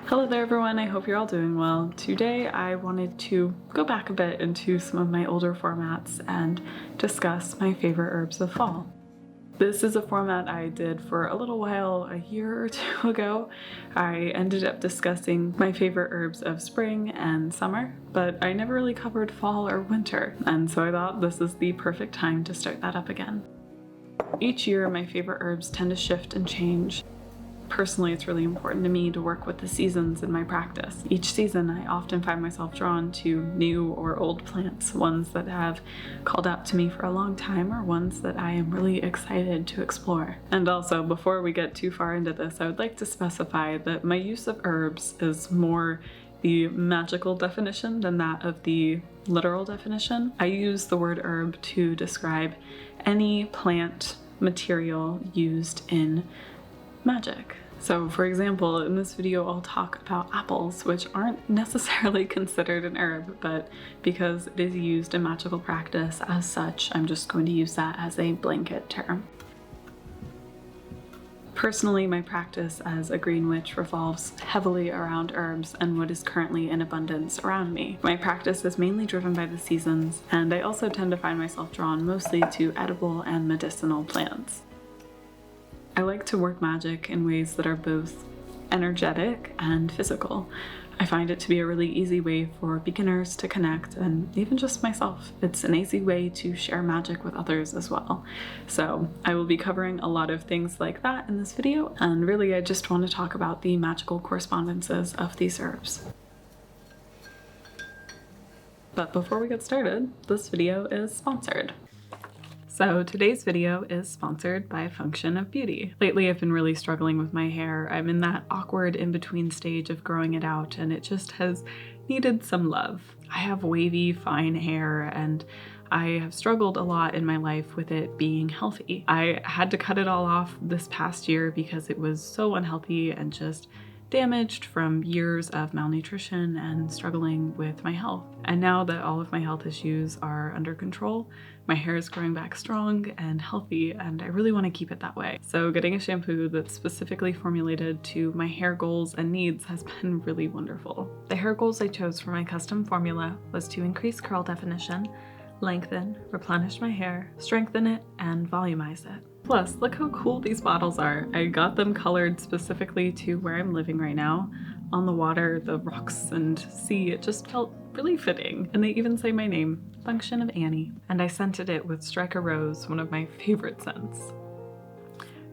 Hello there everyone, I hope you're all doing well. Today I wanted to go back a bit into some of my older formats and discuss my favorite herbs of fall. This is a format I did for a little while, a year or two ago. I ended up discussing my favorite herbs of spring and summer, but I never really covered fall or winter, and so I thought this is the perfect time to start that up again. Each year my favorite herbs tend to shift and change. Personally, it's really important to me to work with the seasons in my practice. Each season, I often find myself drawn to new or old plants, ones that have called out to me for a long time or ones that I am really excited to explore. And also, before we get too far into this, I would like to specify that my use of herbs is more the magical definition than that of the literal definition. I use the word herb to describe any plant material used in magic. So for example, in this video I'll talk about apples, which aren't necessarily considered an herb, but because it is used in magical practice as such, I'm just going to use that as a blanket term. Personally, my practice as a green witch revolves heavily around herbs and what is currently in abundance around me. My practice is mainly driven by the seasons, and I also tend to find myself drawn mostly to edible and medicinal plants. I like to work magic in ways that are both energetic and physical. I find it to be a really easy way for beginners to connect, and even just myself. It's an easy way to share magic with others as well. So I will be covering a lot of things like that in this video, and really I just want to talk about the magical correspondences of these herbs. But before we get started, this video is sponsored. So today's video is sponsored by Function of Beauty. Lately I've been really struggling with my hair. I'm in that awkward in-between stage of growing it out, and it just has needed some love. I have wavy, fine hair, and I have struggled a lot in my life with it being healthy. I had to cut it all off this past year because it was so unhealthy and just damaged from years of malnutrition and struggling with my health. And now that all of my health issues are under control, my hair is growing back strong and healthy, and I really want to keep it that way. So getting a shampoo that's specifically formulated to my hair goals and needs has been really wonderful. The hair goals I chose for my custom formula was to increase curl definition, lengthen, replenish my hair, strengthen it, and volumize it. Plus, look how cool these bottles are. I got them colored specifically to where I'm living right now. On the water, the rocks and sea, it just felt really fitting. And they even say my name, Function of Annie. And I scented it with Striker Rose, one of my favorite scents.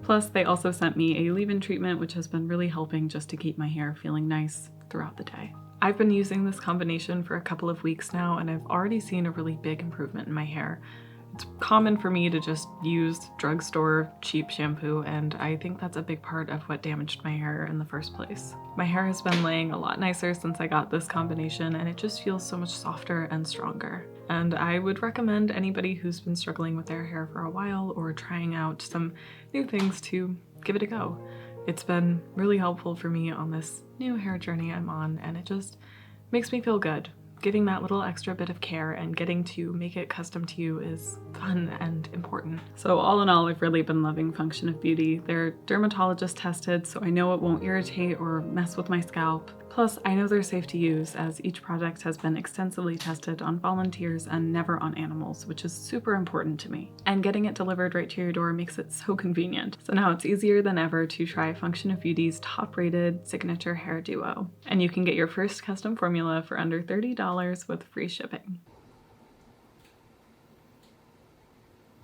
Plus, they also sent me a leave-in treatment, which has been really helping just to keep my hair feeling nice throughout the day. I've been using this combination for a couple of weeks now, and I've already seen a really big improvement in my hair. It's common for me to just use drugstore cheap shampoo, and I think that's a big part of what damaged my hair in the first place. My hair has been laying a lot nicer since I got this combination, and it just feels so much softer and stronger. And I would recommend anybody who's been struggling with their hair for a while or trying out some new things to give it a go. It's been really helpful for me on this new hair journey I'm on, and it just makes me feel good. Giving that little extra bit of care and getting to make it custom to you is fun and important. So all in all, I've really been loving Function of Beauty. They're dermatologist tested, so I know it won't irritate or mess with my scalp. Plus, I know they're safe to use, as each product has been extensively tested on volunteers and never on animals, which is super important to me. And getting it delivered right to your door makes it so convenient. So now it's easier than ever to try Function of Beauty's top-rated signature hair duo. And you can get your first custom formula for under $30 with free shipping.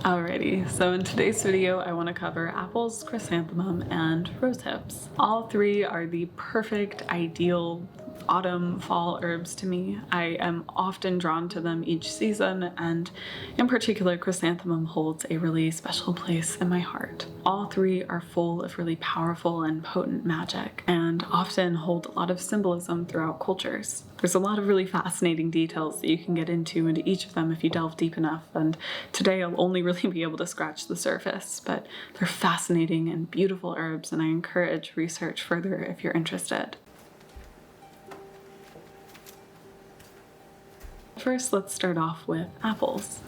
Alrighty, so in today's video I want to cover apples, chrysanthemum, and rose hips. All three are the perfect, ideal autumn, fall herbs to me. I am often drawn to them each season, and in particular chrysanthemum holds a really special place in my heart. All three are full of really powerful and potent magic, and often hold a lot of symbolism throughout cultures. There's a lot of really fascinating details that you can get into each of them if you delve deep enough, and today I'll only really be able to scratch the surface, but they're fascinating and beautiful herbs, and I encourage research further if you're interested. First, let's start off with apples.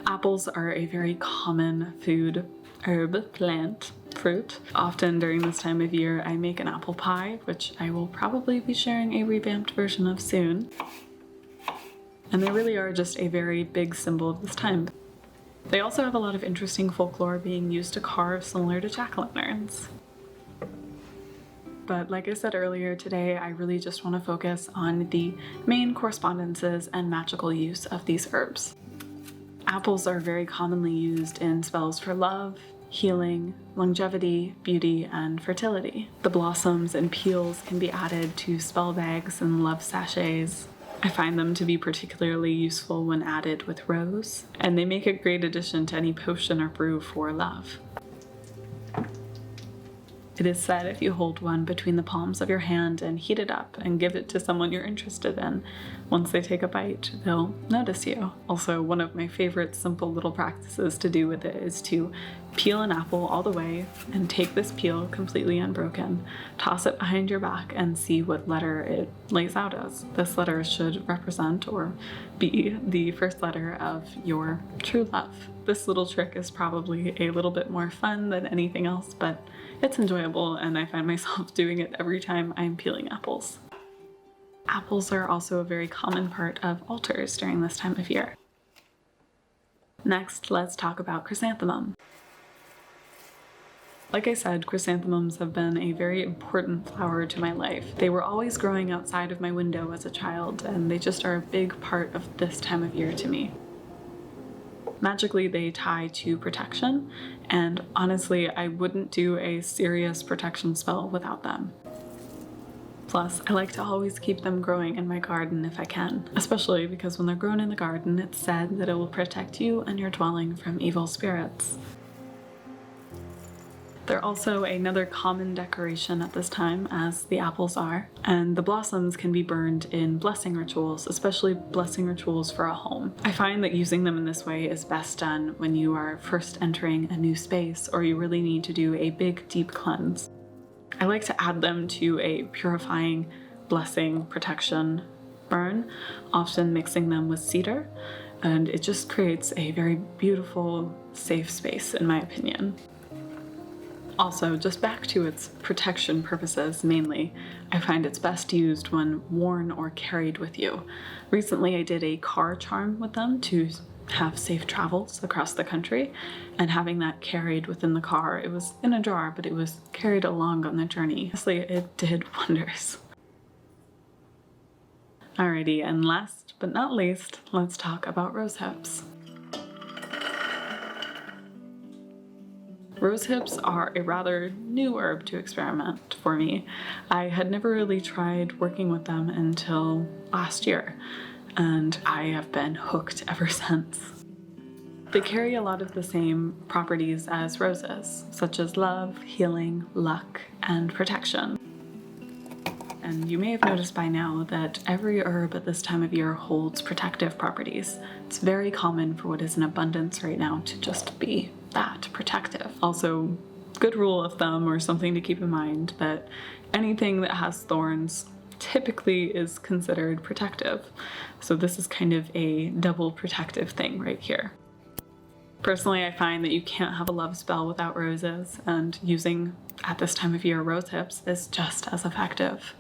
Apples are a very common food herb plant fruit. Often during this time of year, I make an apple pie, which I will probably be sharing a revamped version of soon. And they really are just a very big symbol of this time. They also have a lot of interesting folklore being used to carve similar to jack-o'-lanterns. But like I said earlier, today I really just want to focus on the main correspondences and magical use of these herbs. Apples are very commonly used in spells for love, healing, longevity, beauty, and fertility. The blossoms and peels can be added to spell bags and love sachets. I find them to be particularly useful when added with rose, and they make a great addition to any potion or brew for love. It is said if you hold one between the palms of your hand and heat it up and give it to someone you're interested in, once they take a bite, they'll notice you. Also, one of my favorite simple little practices to do with it is to peel an apple all the way and take this peel completely unbroken, toss it behind your back, and see what letter it lays out as. This letter should represent or be the first letter of your true love. This little trick is probably a little bit more fun than anything else, but it's enjoyable, and I find myself doing it every time I'm peeling apples. Apples are also a very common part of altars during this time of year. Next, let's talk about chrysanthemum. Like I said, chrysanthemums have been a very important flower to my life. They were always growing outside of my window as a child, and they just are a big part of this time of year to me. Magically, they tie to protection, and honestly, I wouldn't do a serious protection spell without them. Plus, I like to always keep them growing in my garden if I can, especially because when they're grown in the garden, it's said that it will protect you and your dwelling from evil spirits. They're also another common decoration at this time, as the apples are, and the blossoms can be burned in blessing rituals, especially blessing rituals for a home. I find that using them in this way is best done when you are first entering a new space or you really need to do a big, deep cleanse. I like to add them to a purifying, blessing, protection burn, often mixing them with cedar, and it just creates a very beautiful, safe space, in my opinion. Also, just back to its protection purposes mainly, I find it's best used when worn or carried with you. Recently I did a car charm with them to have safe travels across the country, and having that carried within the car, it was in a jar, but it was carried along on the journey. Honestly, it did wonders. Alrighty, and last but not least, let's talk about rose hips. Rose hips are a rather new herb to experiment for me. I had never really tried working with them until last year, and I have been hooked ever since. They carry a lot of the same properties as roses, such as love, healing, luck, and protection. And you may have noticed by now that every herb at this time of year holds protective properties. It's very common for what is in abundance right now to just be that, protective. Also, good rule of thumb or something to keep in mind that anything that has thorns typically is considered protective. So this is kind of a double protective thing right here. Personally, I find that you can't have a love spell without roses, and using at this time of year rose hips is just as effective.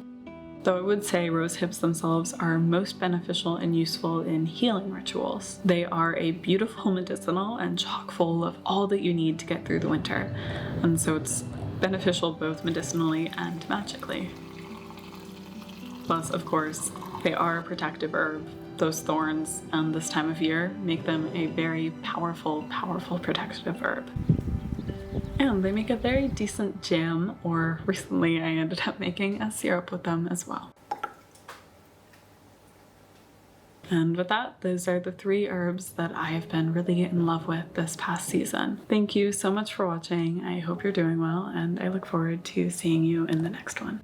Though I would say rose hips themselves are most beneficial and useful in healing rituals. They are a beautiful medicinal and chock full of all that you need to get through the winter, and so it's beneficial both medicinally and magically. Plus, of course, they are a protective herb. Those thorns and this time of year make them a very powerful, powerful protective herb. And they make a very decent jam, or recently I ended up making a syrup with them as well. And with that, those are the 3 herbs that I have been really in love with this past season. Thank you so much for watching. I hope you're doing well, and I look forward to seeing you in the next one.